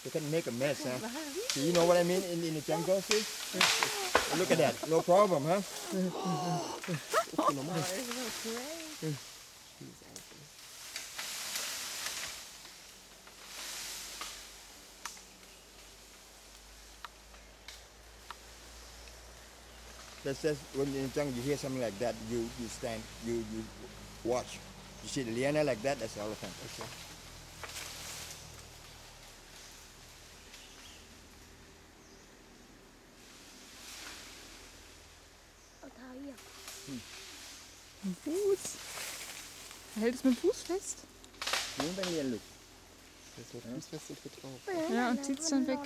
They can make a mess, huh? So you know what I mean in the jungle, see? Look at that, no problem, huh? That's when in the jungle you hear something like that, you stand, you watch. You see the liana like that, that's the elephant. Okay. Mit dem Fuß. Er hält es mit dem Fuß fest. Nur bei mir, look. Jetzt wird fußfest und tritt drauf. Ja, und zieht es dann weg.